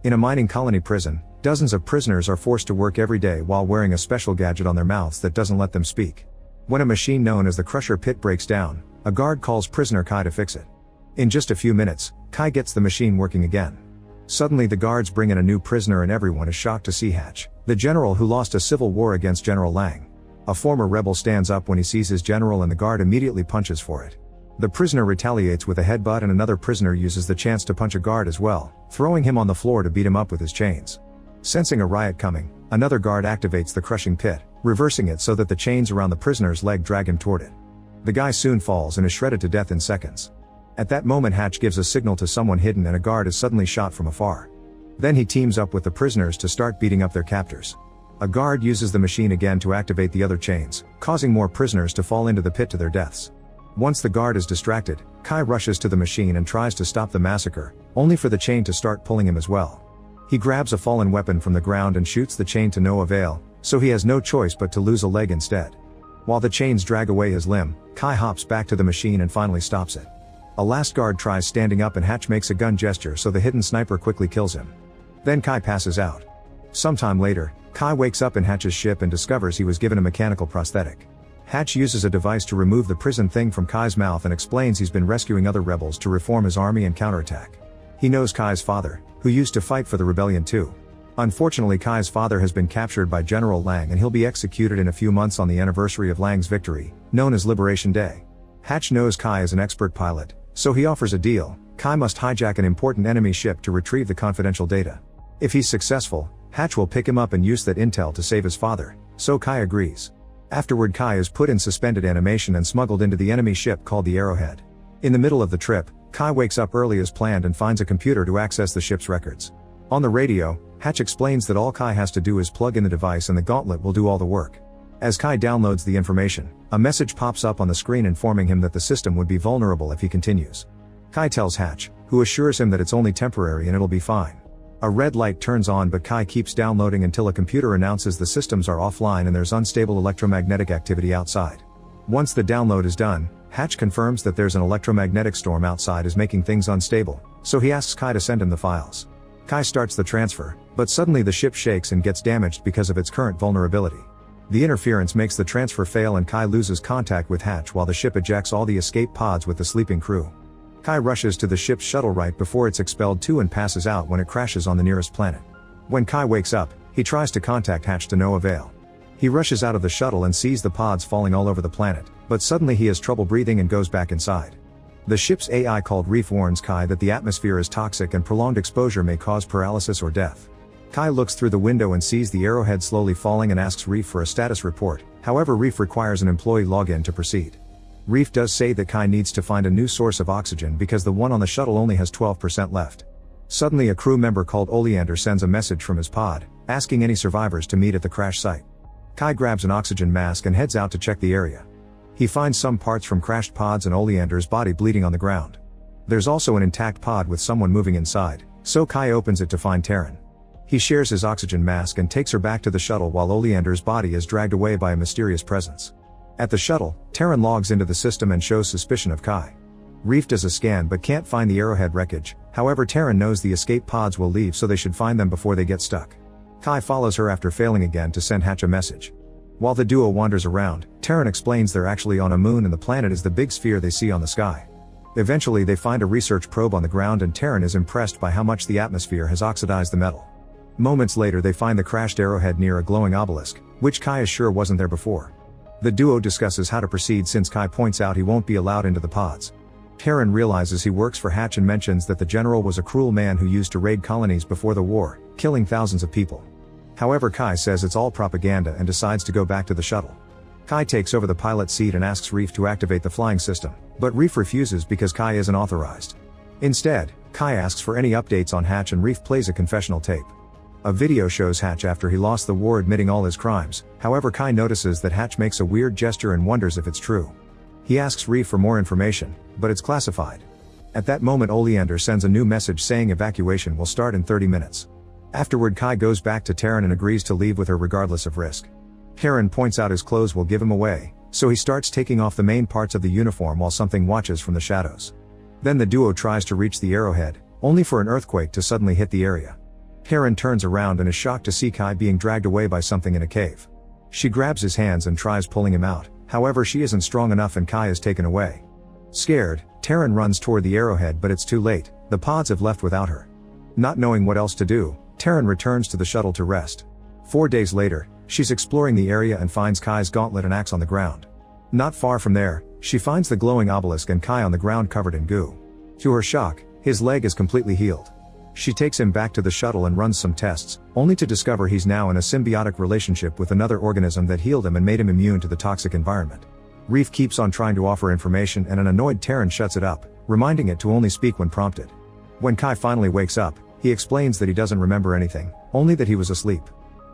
In a mining colony prison, dozens of prisoners are forced to work every day while wearing a special gadget on their mouths that doesn't let them speak. When a machine known as the Crusher Pit breaks down, a guard calls prisoner Kai to fix it. In just a few minutes, Kai gets the machine working again. Suddenly the guards bring in a new prisoner and everyone is shocked to see Hatch, the general who lost a civil war against General Lang. A former rebel stands up when he sees his general and the guard immediately punches for it. The prisoner retaliates with a headbutt and another prisoner uses the chance to punch a guard as well, throwing him on the floor to beat him up with his chains. Sensing a riot coming, another guard activates the crushing pit, reversing it so that the chains around the prisoner's leg drag him toward it. The guy soon falls and is shredded to death in seconds. At that moment Hatch gives a signal to someone hidden and a guard is suddenly shot from afar. Then he teams up with the prisoners to start beating up their captors. A guard uses the machine again to activate the other chains, causing more prisoners to fall into the pit to their deaths. Once the guard is distracted, Kai rushes to the machine and tries to stop the massacre, only for the chain to start pulling him as well. He grabs a fallen weapon from the ground and shoots the chain to no avail, so he has no choice but to lose a leg instead. While the chains drag away his limb, Kai hops back to the machine and finally stops it. A last guard tries standing up and Hatch makes a gun gesture so the hidden sniper quickly kills him. Then Kai passes out. Sometime later, Kai wakes up in Hatch's ship and discovers he was given a mechanical prosthetic. Hatch uses a device to remove the prison thing from Kai's mouth and explains he's been rescuing other rebels to reform his army and counterattack. He knows Kai's father, who used to fight for the rebellion too. Unfortunately Kai's father has been captured by General Lang and he'll be executed in a few months on the anniversary of Lang's victory, known as Liberation Day. Hatch knows Kai is an expert pilot, so he offers a deal. Kai must hijack an important enemy ship to retrieve the confidential data. If he's successful, Hatch will pick him up and use that intel to save his father, so Kai agrees. Afterward Kai is put in suspended animation and smuggled into the enemy ship called the Arrowhead. In the middle of the trip, Kai wakes up early as planned and finds a computer to access the ship's records. On the radio, Hatch explains that all Kai has to do is plug in the device and the gauntlet will do all the work. As Kai downloads the information, a message pops up on the screen informing him that the system would be vulnerable if he continues. Kai tells Hatch, who assures him that it's only temporary and it'll be fine. A red light turns on but Kai keeps downloading until a computer announces the systems are offline and there's unstable electromagnetic activity outside. Once the download is done, Hatch confirms that there's an electromagnetic storm outside is making things unstable, so he asks Kai to send him the files. Kai starts the transfer, but suddenly the ship shakes and gets damaged because of its current vulnerability. The interference makes the transfer fail and Kai loses contact with Hatch while the ship ejects all the escape pods with the sleeping crew. Kai rushes to the ship's shuttle right before it's expelled too and passes out when it crashes on the nearest planet. When Kai wakes up, he tries to contact Hatch to no avail. He rushes out of the shuttle and sees the pods falling all over the planet, but suddenly he has trouble breathing and goes back inside. The ship's AI called Reef warns Kai that the atmosphere is toxic and prolonged exposure may cause paralysis or death. Kai looks through the window and sees the Arrowhead slowly falling and asks Reef for a status report, however Reef requires an employee login to proceed. Reef does say that Kai needs to find a new source of oxygen because the one on the shuttle only has 12% left. Suddenly a crew member called Oleander sends a message from his pod, asking any survivors to meet at the crash site. Kai grabs an oxygen mask and heads out to check the area. He finds some parts from crashed pods and Oleander's body bleeding on the ground. There's also an intact pod with someone moving inside, so Kai opens it to find Terran. He shares his oxygen mask and takes her back to the shuttle while Oleander's body is dragged away by a mysterious presence. At the shuttle, Terran logs into the system and shows suspicion of Kai. Reef does a scan but can't find the Arrowhead wreckage, however Terran knows the escape pods will leave so they should find them before they get stuck. Kai follows her after failing again to send Hatch a message. While the duo wanders around, Terran explains they're actually on a moon and the planet is the big sphere they see on the sky. Eventually they find a research probe on the ground and Terran is impressed by how much the atmosphere has oxidized the metal. Moments later they find the crashed Arrowhead near a glowing obelisk, which Kai is sure wasn't there before. The duo discusses how to proceed since Kai points out he won't be allowed into the pods. Terran realizes he works for Hatch and mentions that the general was a cruel man who used to raid colonies before the war, killing thousands of people. However Kai says it's all propaganda and decides to go back to the shuttle. Kai takes over the pilot seat and asks Reef to activate the flying system, but Reef refuses because Kai isn't authorized. Instead, Kai asks for any updates on Hatch and Reef plays a confessional tape. A video shows Hatch after he lost the war admitting all his crimes, however Kai notices that Hatch makes a weird gesture and wonders if it's true. He asks Reef for more information, but it's classified. At that moment Oleander sends a new message saying evacuation will start in 30 minutes. Afterward Kai goes back to Terran and agrees to leave with her regardless of risk. Terran points out his clothes will give him away, so he starts taking off the main parts of the uniform while something watches from the shadows. Then the duo tries to reach the Arrowhead, only for an earthquake to suddenly hit the area. Karen turns around and is shocked to see Kai being dragged away by something in a cave. She grabs his hands and tries pulling him out, however she isn't strong enough and Kai is taken away. Scared, Taryn runs toward the arrowhead but it's too late, the pods have left without her. Not knowing what else to do, Taryn returns to the shuttle to rest. 4 days later, she's exploring the area and finds Kai's gauntlet and axe on the ground. Not far from there, she finds the glowing obelisk and Kai on the ground covered in goo. To her shock, his leg is completely healed. She takes him back to the shuttle and runs some tests, only to discover he's now in a symbiotic relationship with another organism that healed him and made him immune to the toxic environment. Reef keeps on trying to offer information and an annoyed Taryn shuts it up, reminding it to only speak when prompted. When Kai finally wakes up, he explains that he doesn't remember anything, only that he was asleep.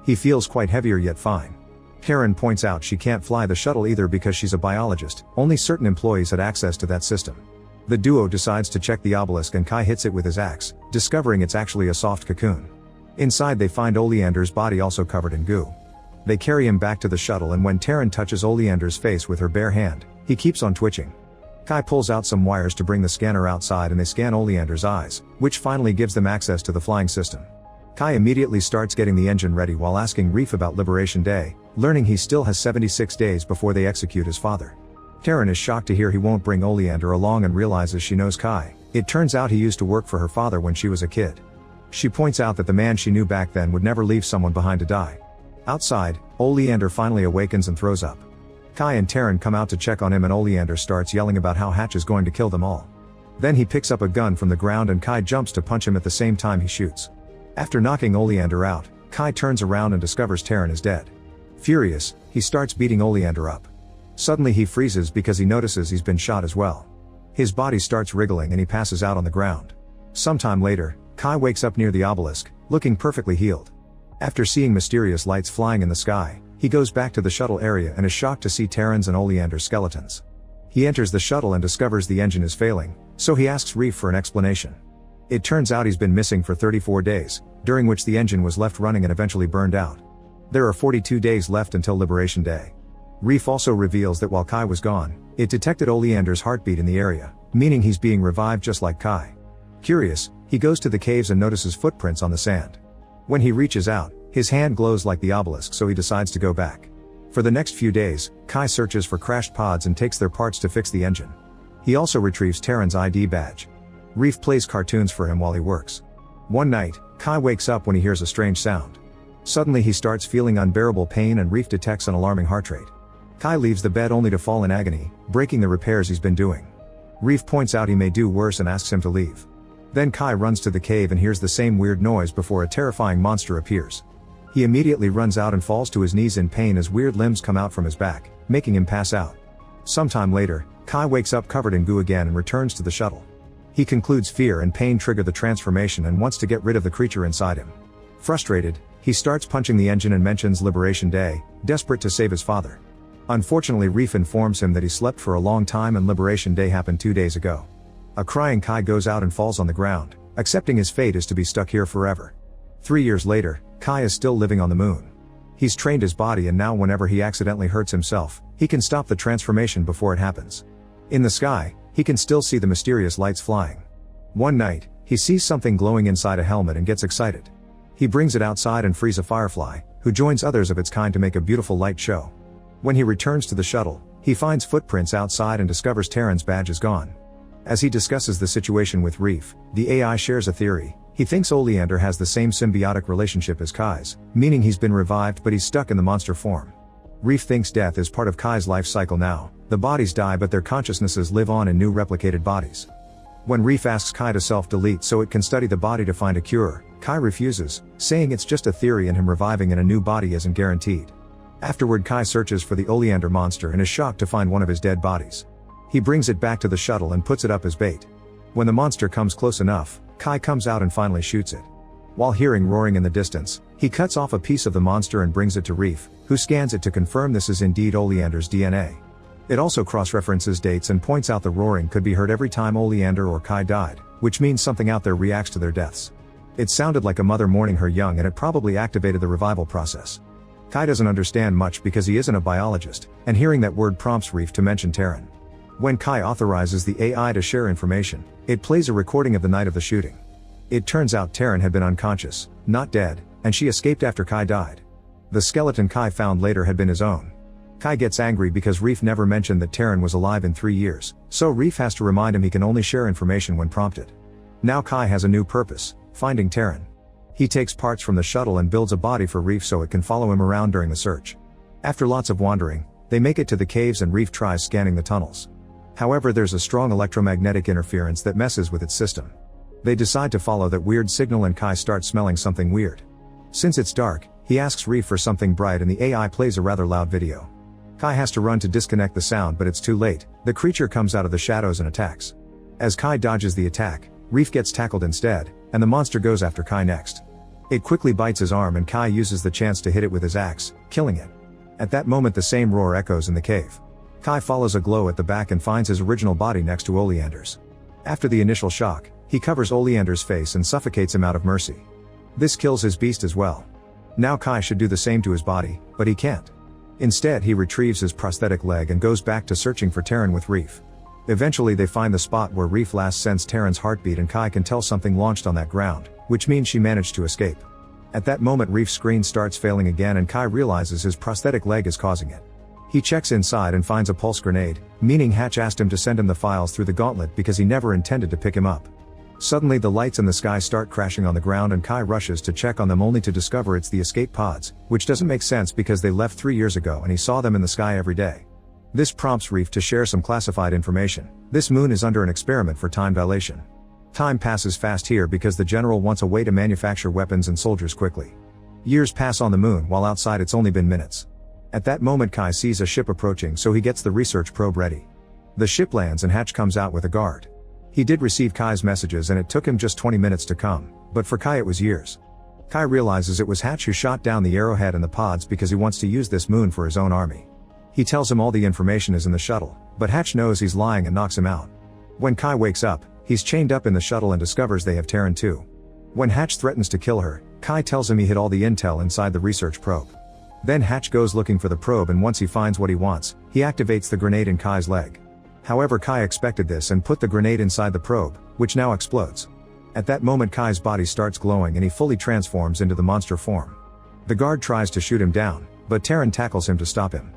He feels quite heavier yet fine. Karen points out she can't fly the shuttle either because she's a biologist, only certain employees had access to that system. The duo decides to check the obelisk and Kai hits it with his axe, discovering it's actually a soft cocoon. Inside they find Oleander's body also covered in goo. They carry him back to the shuttle and when Taryn touches Oleander's face with her bare hand, he keeps on twitching. Kai pulls out some wires to bring the scanner outside and they scan Oleander's eyes, which finally gives them access to the flying system. Kai immediately starts getting the engine ready while asking Reef about Liberation Day, learning he still has 76 days before they execute his father. Taryn is shocked to hear he won't bring Oleander along and realizes she knows Kai. It turns out he used to work for her father when she was a kid. She points out that the man she knew back then would never leave someone behind to die. Outside, Oleander finally awakens and throws up. Kai and Taryn come out to check on him and Oleander starts yelling about how Hatch is going to kill them all. Then he picks up a gun from the ground and Kai jumps to punch him at the same time he shoots. After knocking Oleander out, Kai turns around and discovers Taryn is dead. Furious, he starts beating Oleander up. Suddenly he freezes because he notices he's been shot as well. His body starts wriggling and he passes out on the ground. Sometime later, Kai wakes up near the obelisk, looking perfectly healed. After seeing mysterious lights flying in the sky, he goes back to the shuttle area and is shocked to see Taryn's and Oleander's skeletons. He enters the shuttle and discovers the engine is failing, so he asks Reef for an explanation. It turns out he's been missing for 34 days, during which the engine was left running and eventually burned out. There are 42 days left until Liberation Day. Reef also reveals that while Kai was gone, it detected Oleander's heartbeat in the area, meaning he's being revived just like Kai. Curious, he goes to the caves and notices footprints on the sand. When he reaches out, his hand glows like the obelisk so he decides to go back. For the next few days, Kai searches for crashed pods and takes their parts to fix the engine. He also retrieves Taryn's ID badge. Reef plays cartoons for him while he works. One night, Kai wakes up when he hears a strange sound. Suddenly he starts feeling unbearable pain and Reef detects an alarming heart rate. Kai leaves the bed only to fall in agony, breaking the repairs he's been doing. Reef points out he may do worse and asks him to leave. Then Kai runs to the cave and hears the same weird noise before a terrifying monster appears. He immediately runs out and falls to his knees in pain as weird limbs come out from his back, making him pass out. Sometime later, Kai wakes up covered in goo again and returns to the shuttle. He concludes fear and pain trigger the transformation and wants to get rid of the creature inside him. Frustrated, he starts punching the engine and mentions Liberation Day, desperate to save his father. Unfortunately, Reef informs him that he slept for a long time and Liberation Day happened 2 days ago. A crying Kai goes out and falls on the ground, accepting his fate is to be stuck here forever. 3 years later, Kai is still living on the moon. He's trained his body and now whenever he accidentally hurts himself, he can stop the transformation before it happens. In the sky, he can still see the mysterious lights flying. One night, he sees something glowing inside a helmet and gets excited. He brings it outside and frees a firefly, who joins others of its kind to make a beautiful light show. When he returns to the shuttle, he finds footprints outside and discovers Taryn's badge is gone. As he discusses the situation with Reef, the AI shares a theory. He thinks Oleander has the same symbiotic relationship as Kai's, meaning he's been revived but he's stuck in the monster form. Reef thinks death is part of Kai's life cycle now. The bodies die but their consciousnesses live on in new replicated bodies. When Reef asks Kai to self-delete so it can study the body to find a cure, Kai refuses, saying it's just a theory and him reviving in a new body isn't guaranteed. Afterward, Kai searches for the Oleander monster and is shocked to find one of his dead bodies. He brings it back to the shuttle and puts it up as bait. When the monster comes close enough, Kai comes out and finally shoots it. While hearing roaring in the distance, he cuts off a piece of the monster and brings it to Reef, who scans it to confirm this is indeed Oleander's DNA. It also cross-references dates and points out the roaring could be heard every time Oleander or Kai died, which means something out there reacts to their deaths. It sounded like a mother mourning her young and it probably activated the revival process. Kai doesn't understand much because he isn't a biologist, and hearing that word prompts Reef to mention Taryn. When Kai authorizes the AI to share information, it plays a recording of the night of the shooting. It turns out Taryn had been unconscious, not dead, and she escaped after Kai died. The skeleton Kai found later had been his own. Kai gets angry because Reef never mentioned that Taryn was alive in 3 years, so Reef has to remind him he can only share information when prompted. Now Kai has a new purpose, finding Taryn. He takes parts from the shuttle and builds a body for Reef so it can follow him around during the search. After lots of wandering, they make it to the caves and Reef tries scanning the tunnels. However, there's a strong electromagnetic interference that messes with its system. They decide to follow that weird signal and Kai starts smelling something weird. Since it's dark, he asks Reef for something bright and the AI plays a rather loud video. Kai has to run to disconnect the sound, but it's too late. The creature comes out of the shadows and attacks. As Kai dodges the attack, Reef gets tackled instead, and the monster goes after Kai next. It quickly bites his arm and Kai uses the chance to hit it with his axe, killing it. At that moment the same roar echoes in the cave. Kai follows a glow at the back and finds his original body next to Oleander's. After the initial shock, he covers Oleander's face and suffocates him out of mercy. This kills his beast as well. Now Kai should do the same to his body, but he can't. Instead he retrieves his prosthetic leg and goes back to searching for Taryn with Reef. Eventually they find the spot where Reef last sensed Taryn's heartbeat and Kai can tell something launched on that ground, which means she managed to escape. At that moment Reef's screen starts failing again and Kai realizes his prosthetic leg is causing it. He checks inside and finds a pulse grenade, meaning Hatch asked him to send him the files through the gauntlet because he never intended to pick him up. Suddenly the lights in the sky start crashing on the ground and Kai rushes to check on them only to discover it's the escape pods, which doesn't make sense because they left 3 years ago and he saw them in the sky every day. This prompts Reef to share some classified information. This moon is under an experiment for time dilation. Time passes fast here because the general wants a way to manufacture weapons and soldiers quickly. Years pass on the moon while outside it's only been minutes. At that moment Kai sees a ship approaching so he gets the research probe ready. The ship lands and Hatch comes out with a guard. He did receive Kai's messages and it took him just 20 minutes to come, but for Kai it was years. Kai realizes it was Hatch who shot down the arrowhead and the pods because he wants to use this moon for his own army. He tells him all the information is in the shuttle, but Hatch knows he's lying and knocks him out. When Kai wakes up, he's chained up in the shuttle and discovers they have Taryn too. When Hatch threatens to kill her, Kai tells him he hid all the intel inside the research probe. Then Hatch goes looking for the probe and once he finds what he wants, he activates the grenade in Kai's leg. However, Kai expected this and put the grenade inside the probe, which now explodes. At that moment Kai's body starts glowing and he fully transforms into the monster form. The guard tries to shoot him down, but Taryn tackles him to stop him.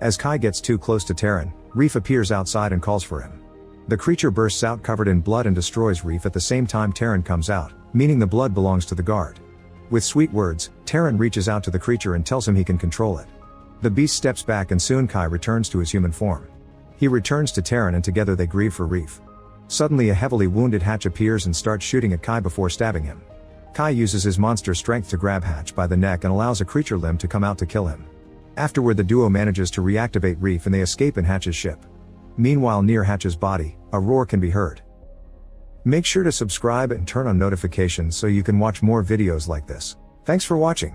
As Kai gets too close to Taryn, Reef appears outside and calls for him. The creature bursts out covered in blood and destroys Reef at the same time Taryn comes out, meaning the blood belongs to the guard. With sweet words, Taryn reaches out to the creature and tells him he can control it. The beast steps back and soon Kai returns to his human form. He returns to Taryn and together they grieve for Reef. Suddenly a heavily wounded Hatch appears and starts shooting at Kai before stabbing him. Kai uses his monster strength to grab Hatch by the neck and allows a creature limb to come out to kill him. Afterward the duo manages to reactivate Reef and they escape in Hatch's ship. Meanwhile near Hatch's body, a roar can be heard. Make sure to subscribe and turn on notifications so you can watch more videos like this. Thanks for watching.